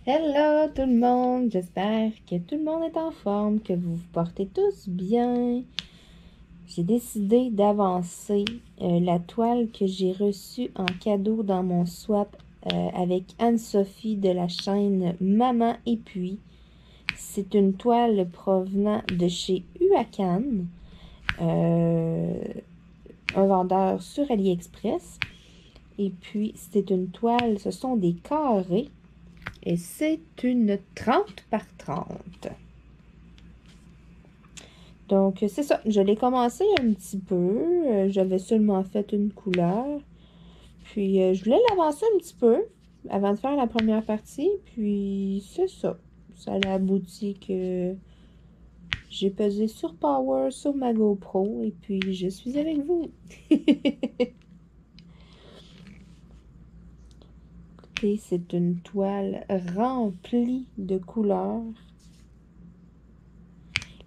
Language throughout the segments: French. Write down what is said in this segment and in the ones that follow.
Hello tout le monde, j'espère que tout le monde est en forme, que vous vous portez tous bien. J'ai décidé d'avancer la toile que j'ai reçue en cadeau dans mon swap avec Anne-Sophie de la chaîne Maman et Puis. C'est une toile provenant de chez Huacan, un vendeur sur AliExpress. Et puis c'est une toile, ce sont des carrés. Et c'est une 30 par 30. Donc, c'est ça. Je l'ai commencé un petit peu. J'avais seulement fait une couleur. Puis, je voulais l'avancer un petit peu avant de faire la première partie. Puis, c'est ça. Ça a abouti que j'ai pesé sur Power, sur ma GoPro. Et puis, je suis avec vous. Écoutez, c'est une toile remplie de couleurs.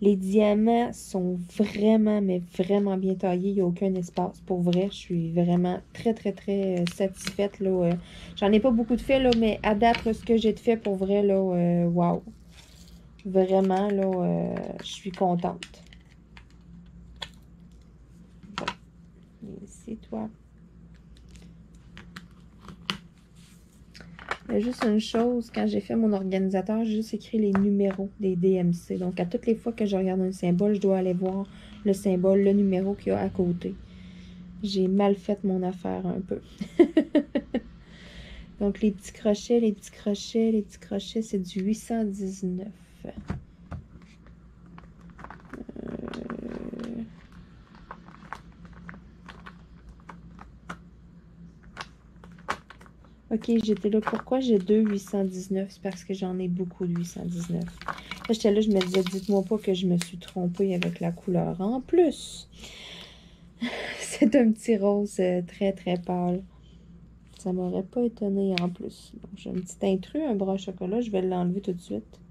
Les diamants sont vraiment, mais vraiment bien taillés. Il n'y a aucun espace. Pour vrai, je suis vraiment très, très, très satisfaite. J'en ai pas beaucoup de fait, là, mais à date, ce que j'ai de fait, pour vrai, là, wow. Vraiment, là, je suis contente. Bon. Ici, toi. Il y a juste une chose, quand j'ai fait mon organisateur, j'ai juste écrit les numéros des DMC. Donc, à toutes les fois que je regarde un symbole, je dois aller voir le symbole, le numéro qu'il y a à côté. J'ai mal fait mon affaire un peu. Donc, les petits crochets, les petits crochets, les petits crochets, c'est du 819. Ok, j'étais là. Pourquoi j'ai deux 819? C'est parce que j'en ai beaucoup de 819. Là, j'étais là, je me disais, dites-moi pas que je me suis trompée avec la couleur. En plus, c'est un petit rose très, très pâle. Ça m'aurait pas étonné en plus. Donc, j'ai un petit intrus, un bras au chocolat. Je vais l'enlever tout de suite.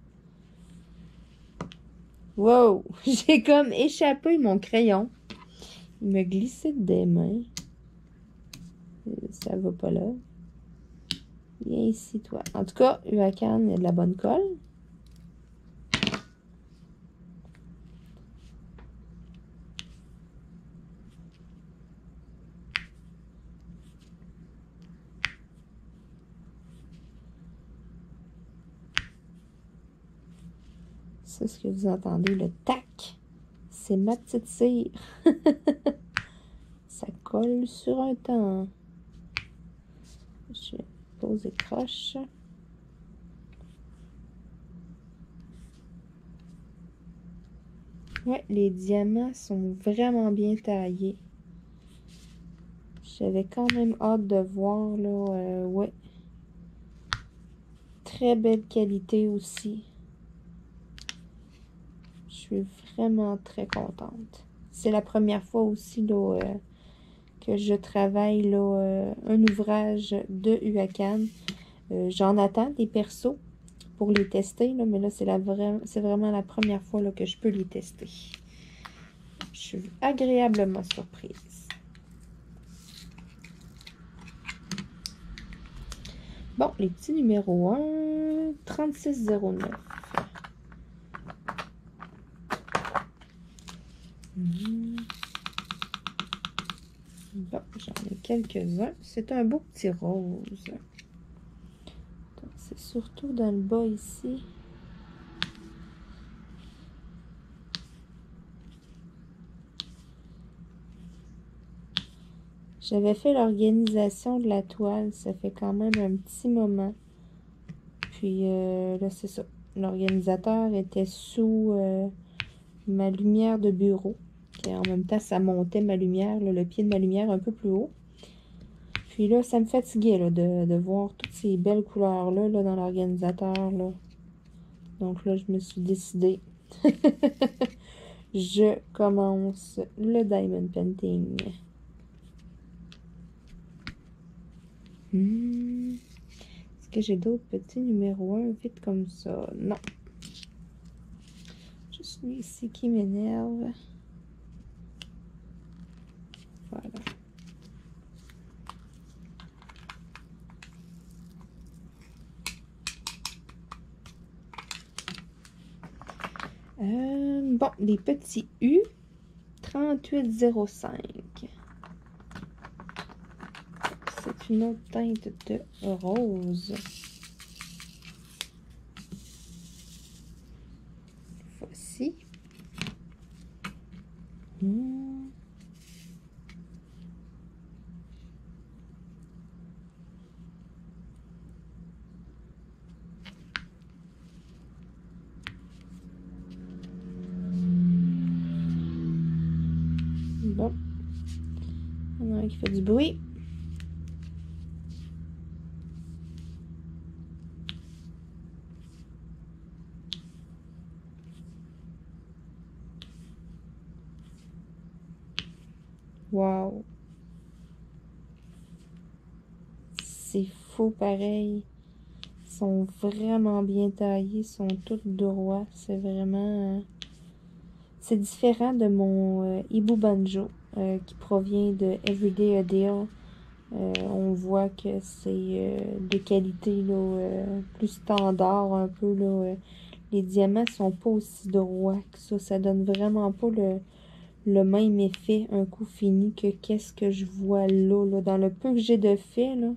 Wow! J'ai comme échappé mon crayon. Il me glissait des mains. Ça va pas là. Viens ici, toi. En tout cas, Huacan, il y a de la bonne colle. C'est ce que vous entendez, le tac. C'est ma petite cire. Ça colle sur un temps. Je pose les croches. Ouais, les diamants sont vraiment bien taillés. J'avais quand même hâte de voir, là, ouais. Très belle qualité aussi. Je suis vraiment très contente. C'est la première fois aussi, là, que je travaille, là, un ouvrage de Huacan. J'en attends des persos pour les tester, là, mais là, c'est vraiment la première fois là, que je peux les tester. Je suis agréablement surprise. Bon, les petits numéros 1, 3609. Bon, j'en ai quelques-uns. C'est un beau petit rose. C'est surtout dans le bas ici. J'avais fait l'organisation de la toile, ça fait quand même un petit moment. Puis là, c'est ça. L'organisateur était sous ma lumière de bureau. Et en même temps, ça montait ma lumière, là, le pied de ma lumière un peu plus haut. Puis là, ça me fatiguait là, de voir toutes ces belles couleurs-là là, dans l'organisateur. Donc là, je me suis décidée. Je commence le Diamond Painting. Est-ce que j'ai d'autres petits numéros 1 vite comme ça? Non. Juste lui ici qui m'énerve. Voilà. Bon, les petits U, 38,05. C'est une autre teinte de rose. Voici. Bon. Il y en a un qui fait du bruit. Wow. C'est fou pareil. Ils sont vraiment bien taillés. Ils sont tous droits. C'est vraiment... c'est différent de mon Ibu Banjo qui provient de Everyday a Deal. On voit que c'est de qualité là, plus standard un peu. Là, les diamants sont pas aussi droits que ça. Ça donne vraiment pas le même effet un coup fini que qu'est-ce que je vois là. Dans le peu que j'ai de fait, là.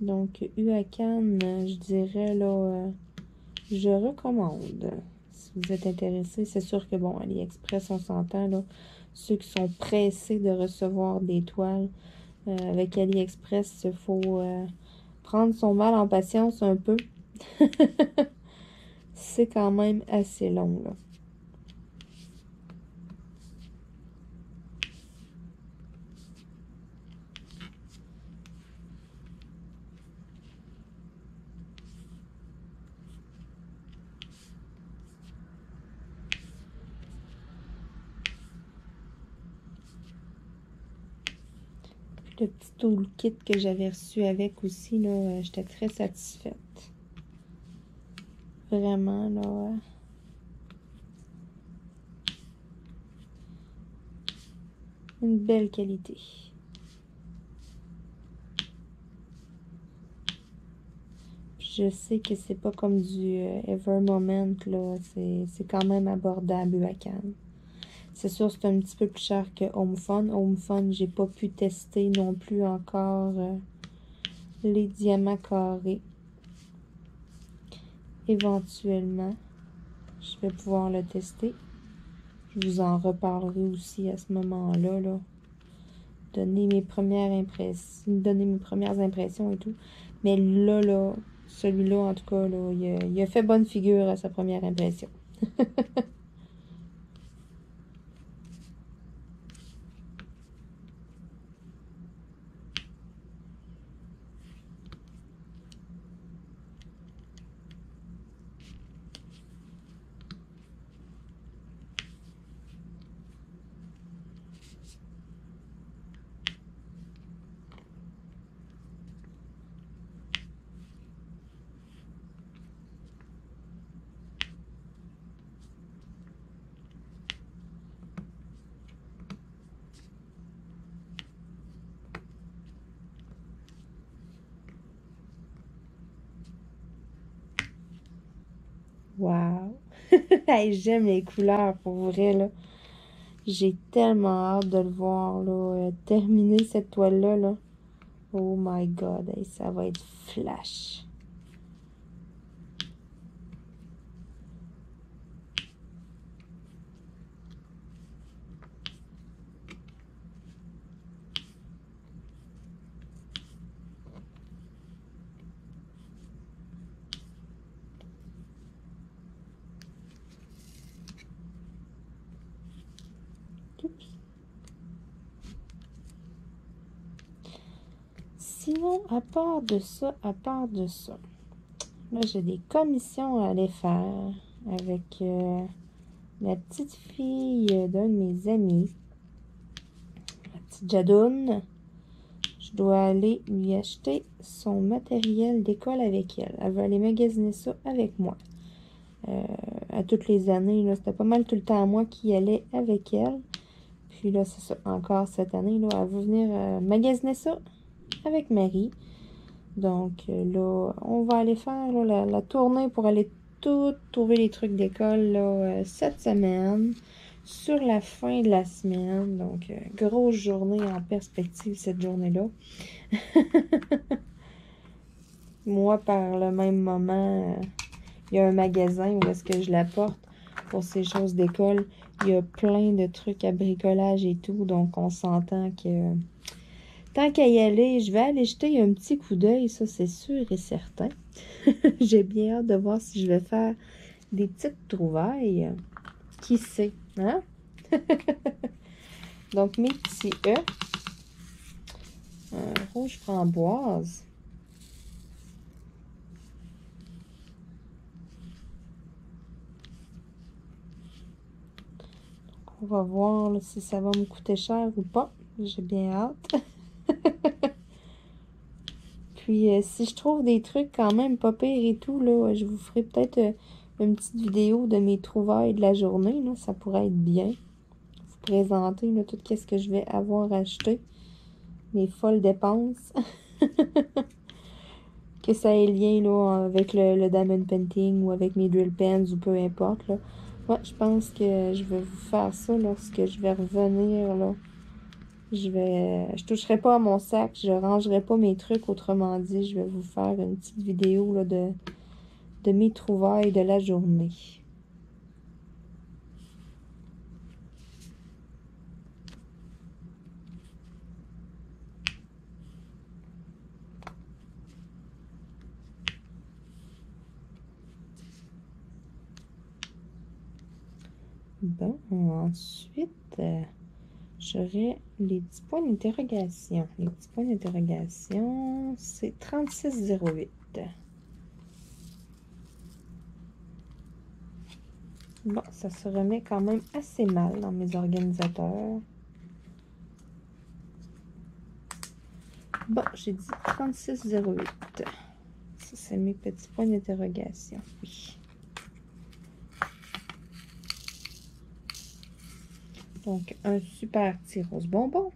Donc, UACAN, je dirais, là, je recommande. Si vous êtes intéressé, c'est sûr que, bon, AliExpress, on s'entend, là. Ceux qui sont pressés de recevoir des toiles, avec AliExpress, il faut prendre son mal en patience un peu. C'est quand même assez long, là. Le petit toolkit que j'avais reçu avec aussi, là, j'étais très satisfaite. Vraiment, là. Une belle qualité. Je sais que c'est pas comme du Ever Moment, là. C'est quand même abordable, UACAN. C'est sûr, c'est un petit peu plus cher que Home Fun. Home Fun, j'ai pas pu tester non plus encore les diamants carrés. Éventuellement, je vais pouvoir le tester. Je vous en reparlerai aussi à ce moment-là, là. Donner mes premières impressions et tout. Mais là, celui-là, en tout cas, là, il a fait bonne figure à sa première impression. Wow! Hey, j'aime les couleurs, pour vrai, là. J'ai tellement hâte de le voir, là, terminer cette toile-là, là. Oh my God, hey, ça va être flash. Sinon, à part de ça, là, j'ai des commissions à aller faire avec la petite fille d'un de mes amis, la petite Jadoune. Je dois aller lui acheter son matériel d'école avec elle. Elle veut aller magasiner ça avec moi. À toutes les années, là, c'était pas mal tout le temps à moi qui allais avec elle. Puis là, c'est ça, encore cette année, là, elle veut venir magasiner ça avec Marie. Donc là, on va aller faire là, la tournée pour aller tout trouvé les trucs d'école là, cette semaine, sur la fin de la semaine. Donc, grosse journée en perspective cette journée-là. Moi, par le même moment, il y a un magasin où est-ce que je la porte pour ces choses d'école. Il y a plein de trucs à bricolage et tout. Donc, on s'entend que tant qu'à y aller, je vais aller jeter un petit coup d'œil. Ça, c'est sûr et certain. J'ai bien hâte de voir si je vais faire des petites trouvailles. Qui sait, hein? Donc, mes petits œufs. Un rouge framboise. On va voir là, si ça va me coûter cher ou pas. J'ai bien hâte. Puis, si je trouve des trucs quand même pas pires et tout, là, je vous ferai peut-être une petite vidéo de mes trouvailles de la journée. Là. Ça pourrait être bien. Vous présenter là, tout ce que je vais avoir acheté. Mes folles dépenses. Que ça ait lien là, avec le diamond painting ou avec mes drill pens ou peu importe. Là. Ouais, je pense que je vais vous faire ça lorsque je vais revenir. Là. Je toucherai pas à mon sac, je rangerai pas mes trucs. Autrement dit, je vais vous faire une petite vidéo là, de mes trouvailles de la journée. Bon, ensuite, j'aurai les petits points d'interrogation. Les petits points d'interrogation, c'est 36,08. Bon, ça se remet quand même assez mal dans mes organisateurs. Bon, j'ai dit 36,08. Ça, c'est mes petits points d'interrogation. Oui. Donc, un super petit rose bonbon.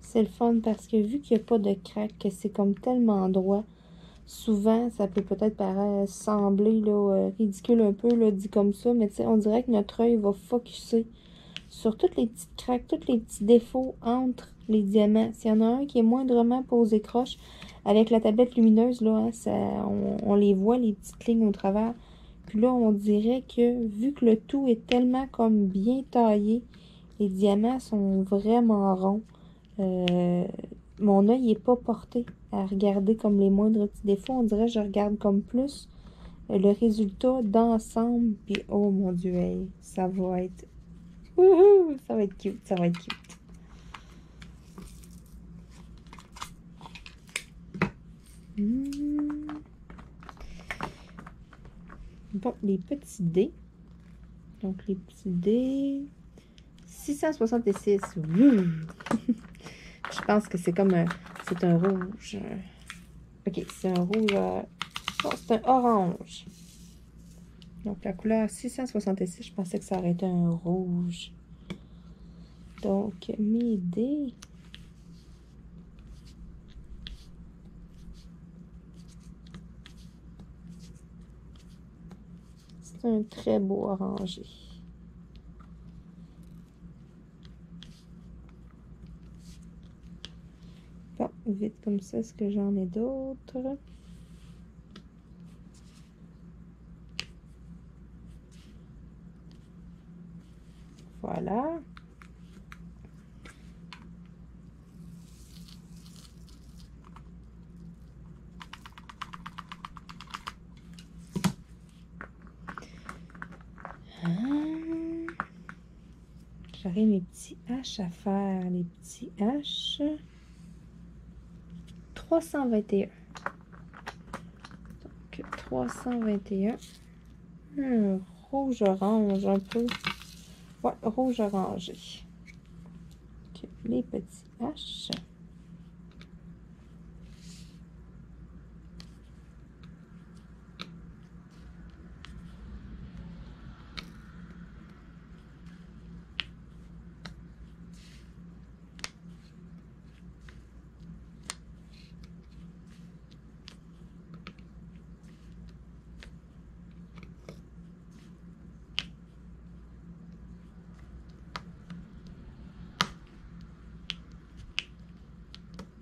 C'est le fun parce que vu qu'il n'y a pas de craque, que c'est comme tellement droit, souvent, ça peut peut-être paraître sembler là, ridicule un peu, là, dit comme ça, mais on dirait que notre œil va focusser sur toutes les petites craques, tous les petits défauts entre les diamants. S'il y en a un qui est moindrement posé croche, avec la tablette lumineuse, là, hein, on les voit, les petites lignes au travers. Puis là, on dirait que, vu que le tout est tellement comme bien taillé, les diamants sont vraiment ronds. Mon œil n'est pas porté à regarder comme les moindres petits défauts. On dirait que je regarde comme plus le résultat d'ensemble. Puis, oh mon Dieu, hey, ça va être... Wouhou! Ça va être cute, ça va être cute. Bon, les petits dés. Donc, les petits dés... 666. Je pense que c'est comme un... C'est un rouge. Ok, c'est un rouge... Non, c'est un orange. Donc, la couleur 666, je pensais que ça aurait été un rouge. Donc, mes dés... C'est un très beau orangé. Bon, vite comme ça, est-ce que j'en ai d'autres? Voilà. J'aurai mes petits H à faire. Les petits H. 321. Donc, 321. Rouge-orange un peu. Ouais, rouge-orangé. Okay. Les petits H.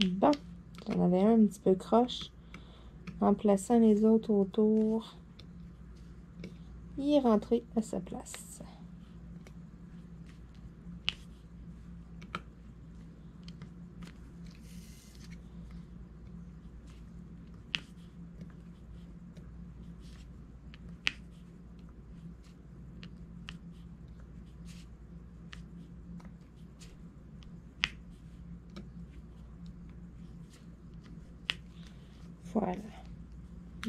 Bon, j'en avais un petit peu croche. En plaçant les autres autour, il est rentré à sa place. Voilà.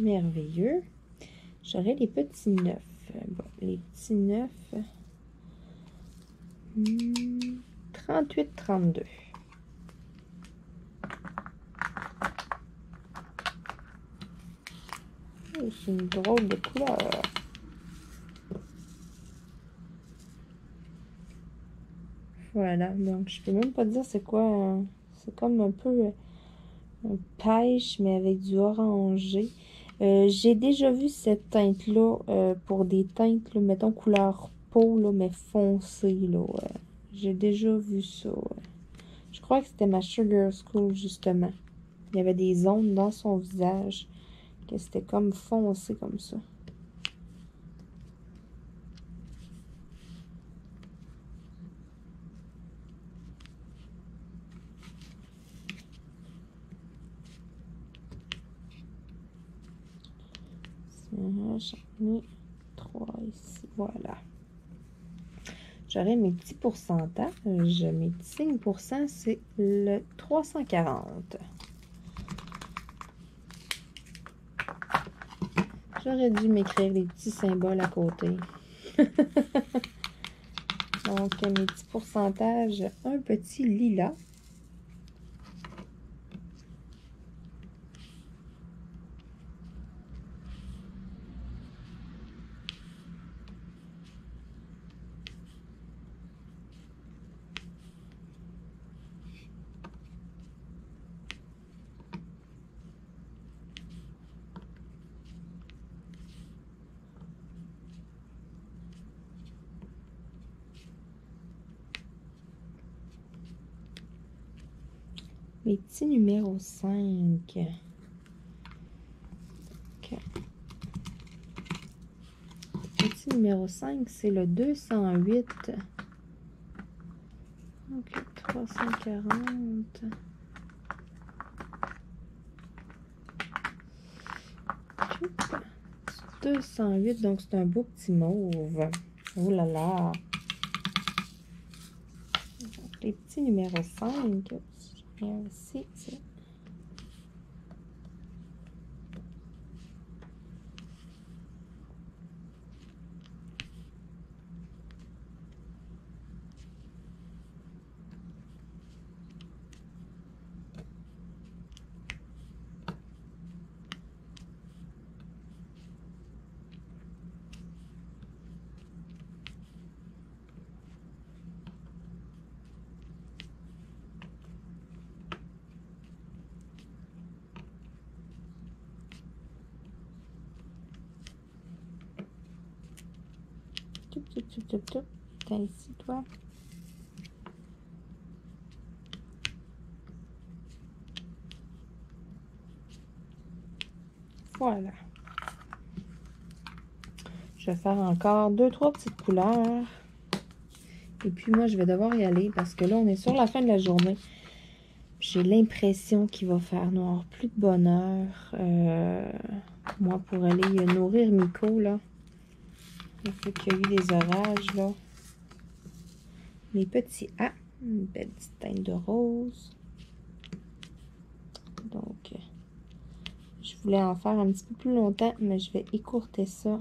Merveilleux. J'aurai les petits 9. Bon, les petits 9. 38, 32. Oh, c'est une drôle de couleur. Voilà, donc je peux même pas dire c'est quoi. C'est comme un peu un pêche, mais avec du orangé. J'ai déjà vu cette teinte-là pour des teintes, là, mettons couleur peau, là, mais foncée. Là, j'ai déjà vu ça. Je crois que c'était ma Sugar School, justement. Il y avait des zones dans son visage que c'était comme foncé comme ça. J'en ai 3 ici. Voilà. J'aurai mes petits pourcentages. Mes petits 5%, c'est le 340. J'aurais dû m'écrire des petits symboles à côté. Donc, mes petits pourcentages, un petit lilas. Mes petits numéros 5. OK. Petit numéro 5, c'est le 208. OK, 340. 208, donc c'est un beau petit mauve. Oh là là! Donc, les petits numéros 5. Viens ici, ici. T'as ici, toi. Voilà. Je vais faire encore 2-3 petites couleurs. Et puis moi, je vais devoir y aller parce que là, on est sur la fin de la journée. J'ai l'impression qu'il va faire noir plus de bonne heure. Moi, pour aller nourrir Miko, là. Il faut qu'il y ait eu des orages, là. Les petits A. Une belle petite teinte de rose. Donc, Je voulais en faire un petit peu plus longtemps, mais je vais écourter ça.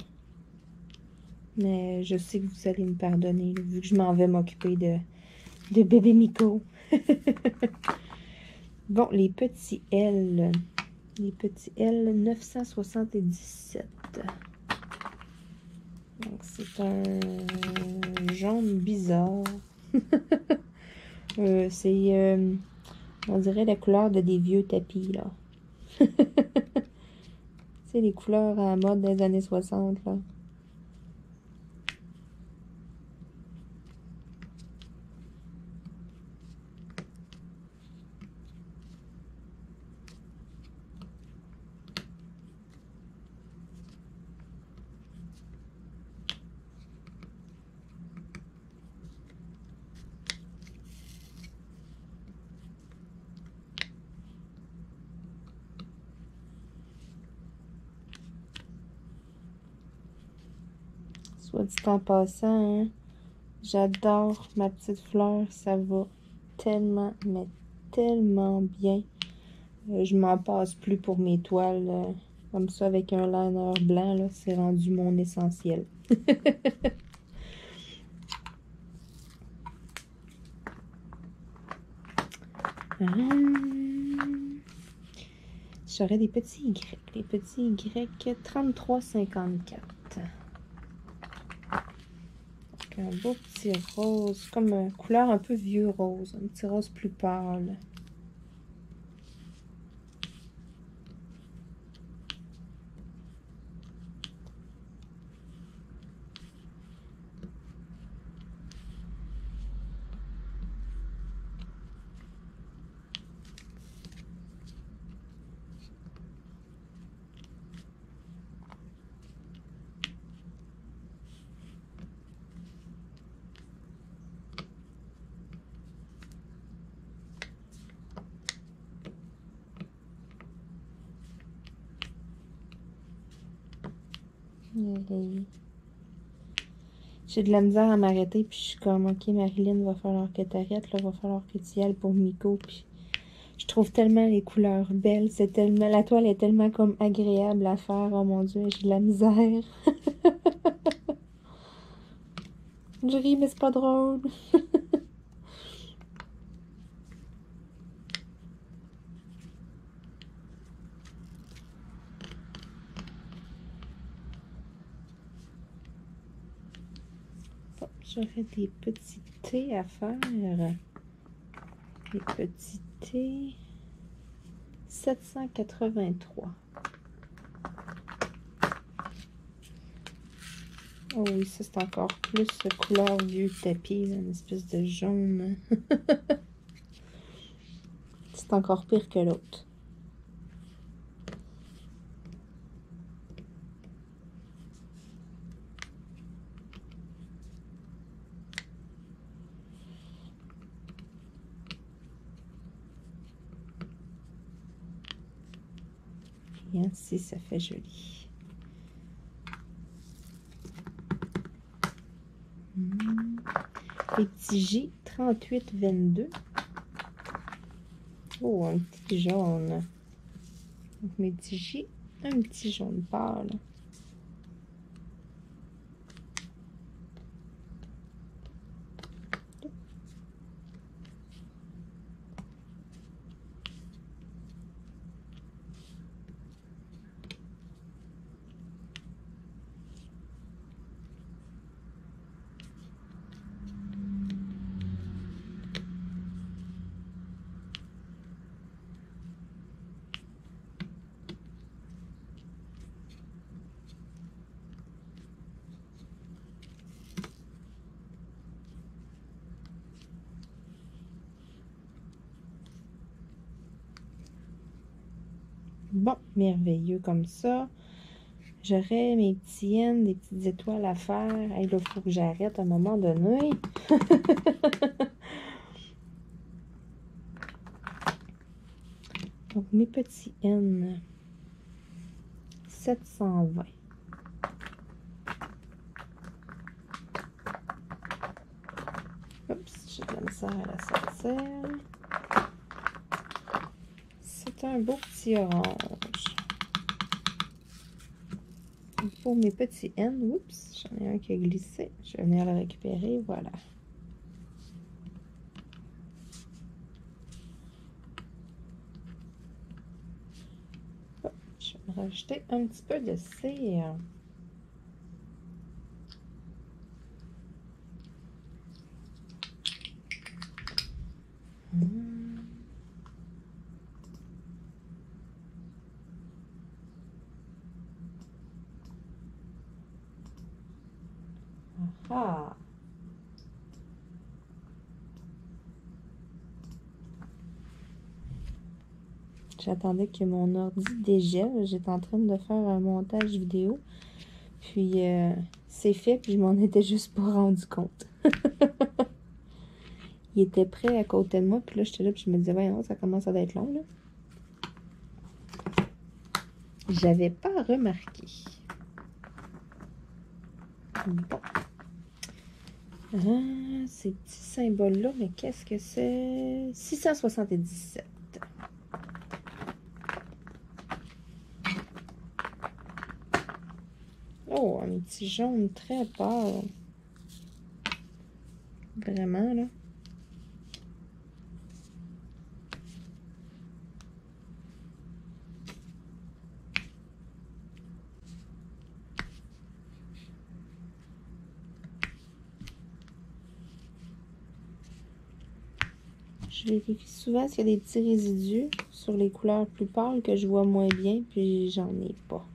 Mais je sais que vous allez me pardonner, là, vu que je m'en vais m'occuper de bébé Miko. Bon, les petits L. Les petits L 977. Donc, c'est un jaune bizarre. C'est, on dirait la couleur de des vieux tapis, là. C'est les couleurs à la mode des années 60, là. Soit dit en passant, hein, j'adore ma petite fleur. Ça va tellement, mais tellement bien. Je m'en passe plus pour mes toiles. Comme ça, avec un liner blanc, là, c'est rendu mon essentiel. J'aurais des petits Y. Les petits Y 33,54. Un beau petit rose, comme une couleur un peu vieux rose, un petit rose plus pâle. J'ai de la misère à m'arrêter, puis je suis comme, ok, Marilyn, va falloir que t'arrêtes, là, va falloir que tu y ailles pour Miko, puis je trouve tellement les couleurs belles, c'est tellement, la toile est tellement comme agréable à faire, oh mon Dieu, j'ai de la misère. Je ris, mais c'est pas drôle. Bon, j'aurais des petits thés à faire. Les petits thés. 783. Oh oui, ça c'est encore plus couleur vieux tapis, là, une espèce de jaune. C'est encore pire que l'autre. Et ainsi, ça fait joli. Les petits J 3822. Oh, un petit jaune. Donc, mes petits J, un petit jaune pâle. Bon, merveilleux comme ça. J'aurais mes petits N, des petites étoiles à faire. Hey, là, il faut que j'arrête à un moment donné. Donc, mes petits N. 720. Oups, j'ai de la misère à la sortir. C'est un beau petit orange. pour mes petits N. Oups, j'en ai un qui a glissé. Je vais venir le récupérer, voilà. Hop, je vais rajouter un petit peu de cire. Ah! J'attendais que mon ordi dégèle. J'étais en train de faire un montage vidéo. Puis, c'est fait, puis je m'en étais juste pas rendu compte. Il était prêt à côté de moi, puis là, j'étais là, puis je me disais, voyons, ça commence à être long, là. J'avais pas remarqué. Bon. Ah, ces petits symboles-là, mais qu'est-ce que c'est? 677. Oh, un petit jaune très pâle. Vraiment, là. Je vérifie souvent s'il y a des petits résidus sur les couleurs plus pâles que je vois moins bien, puis j'en ai pas.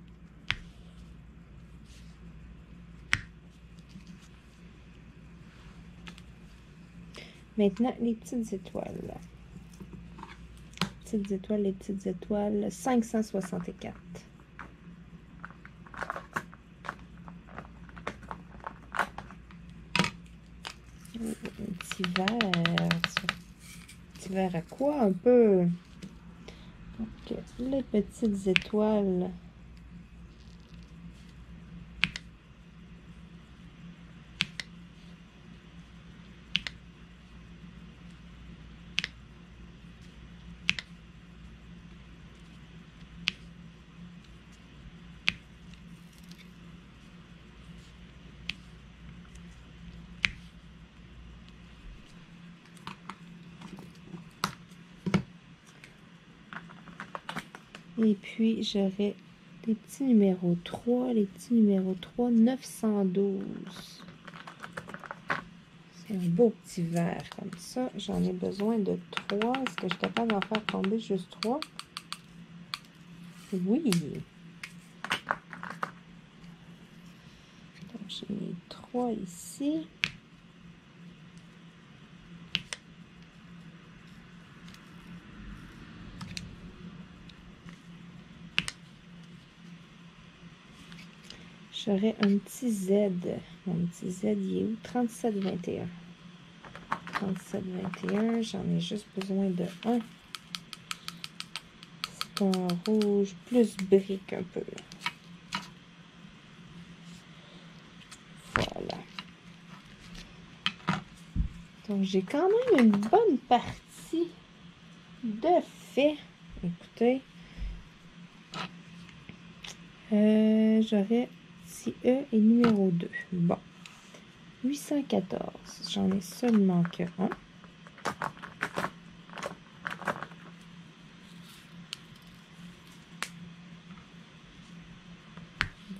Maintenant, les petites étoiles. Les petites étoiles, 564. Un petit verre. Un petit verre à quoi? Un peu. Donc, les petites étoiles. Et puis, j'aurai les petits numéros 3. Les petits numéros 3, 912. C'est un beau petit verre comme ça. J'en ai besoin de 3. Est-ce que je suis capable d'en faire tomber juste 3? Oui. Donc, j'ai mis 3 ici. J'aurais un petit Z. Mon petit Z, il est où? 3721. 3721, j'en ai juste besoin de 1. C'est un rouge plus brique un peu. Voilà. Donc, j'ai quand même une bonne partie de fait. Écoutez. J'aurais petit E et numéro 2. Bon. 814. J'en ai seulement que 1.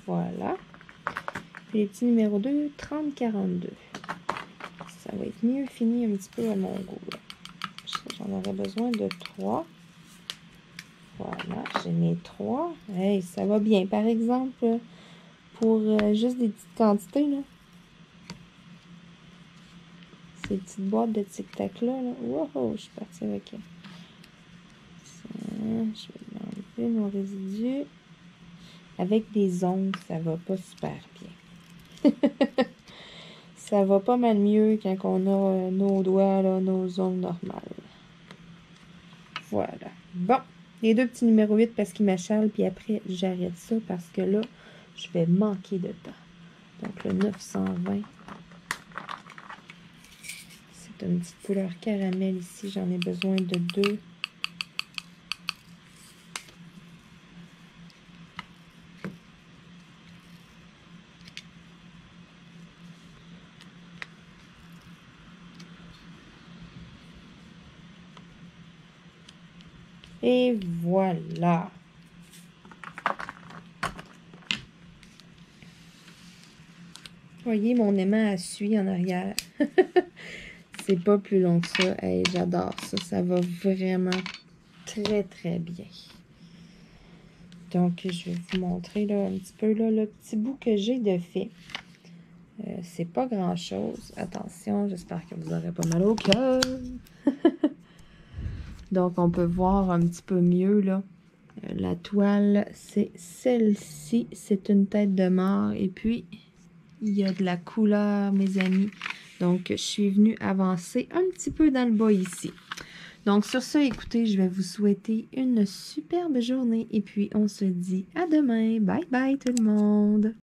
Voilà. Puis les petits numéros 2, 3042. Ça va être mieux fini un petit peu à mon goût. J'en aurais besoin de 3. Voilà, j'ai mes 3. Hey, ça va bien. Par exemple, pour juste des petites quantités, là. Ces petites boîtes de tic-tac-là, là. Wow, je suis partie avec ça. Je vais enlever mon résidu. Avec des ongles, ça va pas super bien. Ça va pas mal mieux quand on a nos doigts, là, nos ongles normales. Voilà. Bon, les deux petits numéros 8 parce qu'ils m'achalent, puis après, j'arrête ça parce que là, je vais manquer de temps. Donc, le 920. C'est une petite couleur caramel ici. J'en ai besoin de 2. Et voilà. Voyez, mon aimant à suie en arrière. C'est pas plus long que ça. Hey, j'adore ça. Ça va vraiment très, très bien. Donc, je vais vous montrer là, un petit peu là, le petit bout que j'ai de fait. C'est pas grand-chose. Attention, j'espère que vous n'aurez pas mal au cœur. Donc, on peut voir un petit peu mieux là. La toile, c'est celle-ci. C'est une tête de mort. Et puis, il y a de la couleur, mes amis. Donc, je suis venue avancer un petit peu dans le bas ici. Donc, sur ce, écoutez, je vais vous souhaiter une superbe journée. Et puis, on se dit à demain. Bye bye tout le monde!